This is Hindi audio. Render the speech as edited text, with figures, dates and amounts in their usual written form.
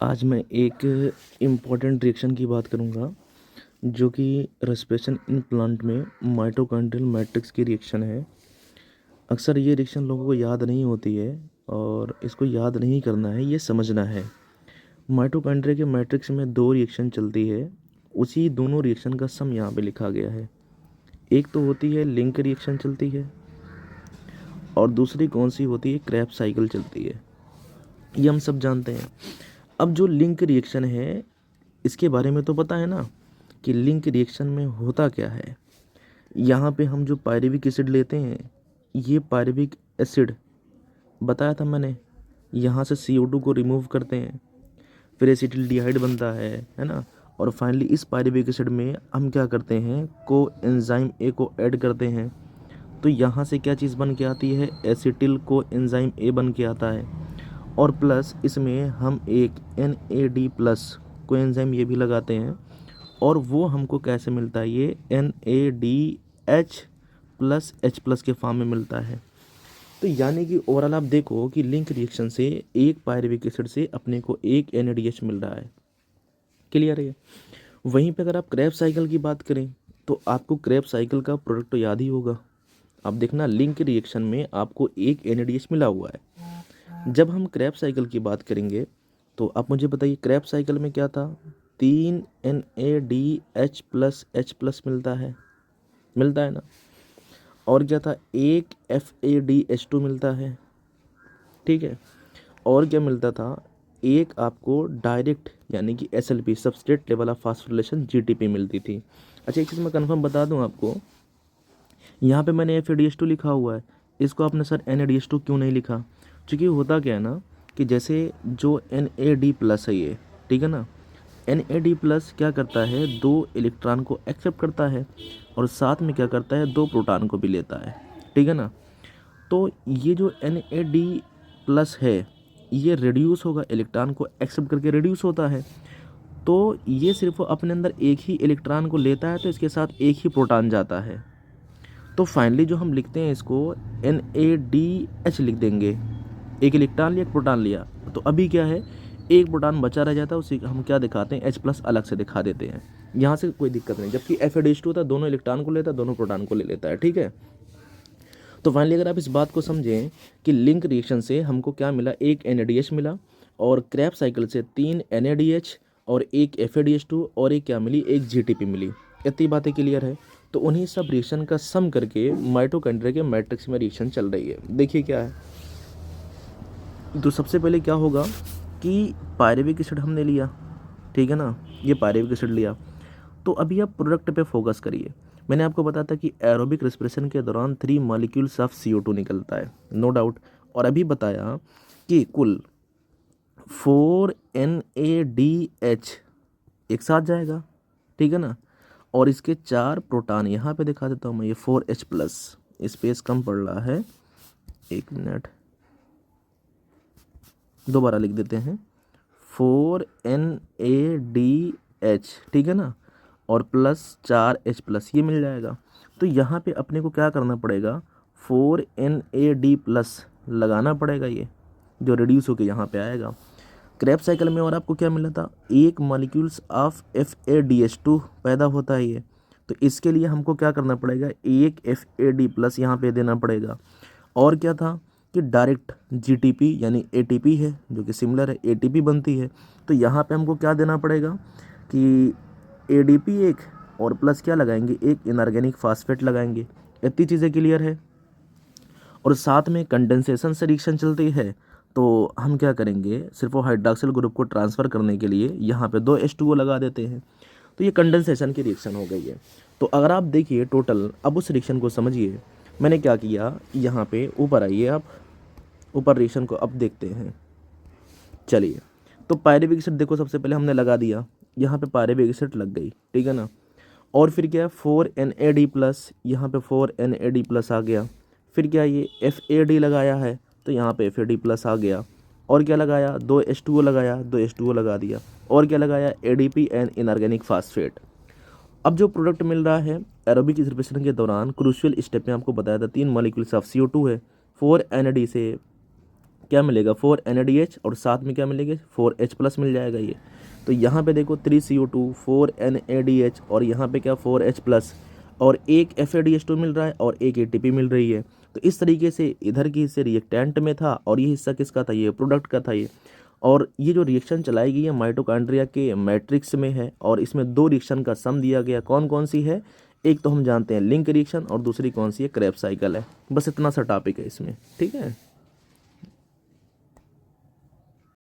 आज मैं एक इम्पॉर्टेंट रिएक्शन की बात करूंगा जो कि रेस्पिरेशन इन प्लांट में माइटोकॉन्ड्रियल मैट्रिक्स की रिएक्शन है। अक्सर ये रिएक्शन लोगों को याद नहीं होती है और इसको याद नहीं करना है, ये समझना है। माइटोकॉन्ड्रिया के मैट्रिक्स में दो रिएक्शन चलती है, उसी दोनों रिएक्शन का सम यहाँ पे लिखा गया है। एक तो होती है लिंक रिएक्शन चलती है और दूसरी कौन सी होती है, क्रेब्स साइकिल चलती है। ये हम सब जानते हैं। अब जो लिंक रिएक्शन है इसके बारे में तो पता है ना कि लिंक रिएक्शन में होता क्या है। यहाँ पे हम जो पायरुविक एसिड लेते हैं, ये पायरुविक एसिड बताया था मैंने, यहाँ से CO2 को रिमूव करते हैं, फिर एसिटिल्डिहाइड बनता है ना। और फाइनली इस पायरुविक एसिड में हम क्या करते हैं, को एंजाइम ए को ऐड करते हैं। तो यहाँ से क्या चीज़ बन के आती है, एसिटिल को एंजाइम ए बन के आता है। और प्लस इसमें हम एक NAD प्लस को एंजाइम ये भी लगाते हैं और वो हमको कैसे मिलता है, ये NADH प्लस H प्लस के फॉर्म में मिलता है। तो यानी कि ओवरऑल आप देखो कि लिंक रिएक्शन से एक पायरुविक एसिड से अपने को एक NADH मिल रहा है। क्लियर है। वहीं पे अगर आप क्रेब्स साइकिल की बात करें तो आपको क्रेब्स साइकिल का प्रोडक्ट तो याद ही होगा। आप देखना लिंक रिएक्शन में आपको एक NADH मिला हुआ है। जब हम क्रेब्स साइकिल की बात करेंगे तो आप मुझे बताइए क्रेब्स साइकिल में क्या था, 3 NADH प्लस H प्लस मिलता है ना। और क्या था, एक FADH2 मिलता है, ठीक है। और क्या मिलता था, एक आपको डायरेक्ट यानी कि SLP substrate level of phosphorylation GTP मिलती थी। अच्छा एक चीज़ मैं कंफर्म बता दूं आपको, यहाँ पे मैंने FADH2 लिखा हुआ है, इसको आपने सर NADH2 क्यों नहीं लिखा। क्योंकि होता क्या है ना कि जैसे जो NAD प्लस है ये, ठीक है ना, NAD प्लस क्या करता है, 2 इलेक्ट्रॉन को एक्सेप्ट करता है और साथ में क्या करता है, 2 प्रोटॉन को भी लेता है, ठीक है ना। तो ये जो NAD प्लस है ये रिड्यूस होगा, इलेक्ट्रॉन को एक्सेप्ट करके रिड्यूस होता है। तो ये सिर्फ अपने अंदर एक ही इलेक्ट्रॉन को लेता है तो इसके साथ एक ही प्रोटॉन जाता है। तो फाइनली जो हम लिखते हैं इसको NADH लिख देंगे, एक इलेक्ट्रॉन लिया एक प्रोटॉन लिया। तो अभी क्या है, एक प्रोटॉन बचा रह जाता है, उसी हम क्या दिखाते हैं, H प्लस अलग से दिखा देते हैं। यहाँ से कोई दिक्कत नहीं, जबकि FADH2 होता है दोनों इलेक्ट्रॉन को लेता है, दोनों प्रोटॉन को ले लेता है, ठीक है। तो फाइनली अगर आप इस बात को समझें कि लिंक रिएक्शन से हमको क्या मिला, एक NADH मिला और क्रैब साइकिल से 3 NADH और एक FADH2 और एक क्या मिली, एक GTP मिली। इतनी बातें क्लियर है। तो उन्हीं सब रिएक्शन का सम करके माइटोकॉन्ड्रिया के मैट्रिक्स में रिएक्शन चल रही है। देखिए क्या है, तो सबसे पहले क्या होगा कि पायरुविक एसिड हमने लिया, ठीक है ना, ये पायरुविक एसिड लिया। तो अभी आप प्रोडक्ट पे फोकस करिए। मैंने आपको बताया था कि एरोबिक रेस्पिरेशन के दौरान 3 मॉलिक्यूल्स ऑफ CO2 निकलता है, नो डाउट। और अभी बताया कि कुल 4 NADH एक साथ जाएगा, ठीक है ना। और इसके 4 प्रोटॉन यहाँ पे दिखा देता हूँ मैं, ये 4H प्लस, स्पेस कम पड़ रहा है, 1 मिनट, दोबारा लिख देते हैं, 4 NADH, ठीक है ना, और प्लस 4H प्लस, ये मिल जाएगा। तो यहाँ पे अपने को क्या करना पड़ेगा, 4 NAD प्लस लगाना पड़ेगा, ये जो रिड्यूस होके यहाँ पे आएगा। क्रैब साइकिल में और आपको क्या मिला था, एक मॉलिक्यूल्स ऑफ FADH2 पैदा होता है ये। तो इसके लिए हमको क्या करना पड़ेगा, एक FAD प्लस यहाँ पे देना पड़ेगा। और क्या था कि डायरेक्ट GTP यानी ATP है जो कि सिमिलर है, ATP बनती है। तो यहाँ पे हमको क्या देना पड़ेगा कि ADP एक और प्लस क्या लगाएंगे, एक इनऑर्गेनिक फास्फेट लगाएंगे। इतनी चीज़ें क्लियर है। और साथ में कंडेंसेशन से रिएक्शन चलती है तो हम क्या करेंगे, सिर्फ वो हाइड्रॉक्सिल ग्रुप को ट्रांसफ़र करने के लिए यहाँ पे 2 H2O लगा देते हैं। तो ये कंडेंसेशन की रिएक्शन हो गई है। तो अगर आप देखिए टोटल, अब उस रिएक्शन को समझिए। मैंने क्या किया, यहाँ पे ऊपर आइए आप, ऊपर रिएक्शन को अब देखते हैं। चलिए, तो पायरुविक एसिड देखो सबसे पहले हमने लगा दिया, यहाँ पे पायरुविक एसिड लग गई, ठीक है ना। और फिर क्या, 4 NAD प्लस, यहाँ पे 4 NAD प्लस आ गया। फिर क्या, ये FAD लगाया है तो यहाँ पे FAD प्लस आ गया। और क्या लगाया, 2 H2O लगाया, 2 H2O लगा दिया। और क्या लगाया, ADP एंड इनऑर्गेनिक फास्फेट। अब जो प्रोडक्ट मिल रहा है एरोबिक रेस्पिरेशन के दौरान क्रूशियल स्टेप में आपको बताया था 3 मॉलिक्यूल्स ऑफ CO2 है, 4 NAD से क्या मिलेगा 4 NADH और साथ में क्या मिलेगा 4H+ मिल जाएगा ये। तो यहाँ पे देखो 3CO2 4 NADH और यहाँ पे क्या 4H+ और एक FADH2 मिल रहा है और एक ATP मिल रही है। तो इस तरीके से इधर की हिस्से रिएक्टेंट में था और ये हिस्सा किसका था, ये प्रोडक्ट का था ये। और ये जो रिएक्शन चलाई गई है माइटोकॉन्ड्रिया के मैट्रिक्स में है और इसमें दो रिएक्शन का सम दिया गया, कौन कौन सी है, एक तो हम जानते हैं लिंक रिएक्शन और दूसरी कौन सी है, क्रेब्स साइकिल है। बस इतना सा टॉपिक है इसमें, ठीक है।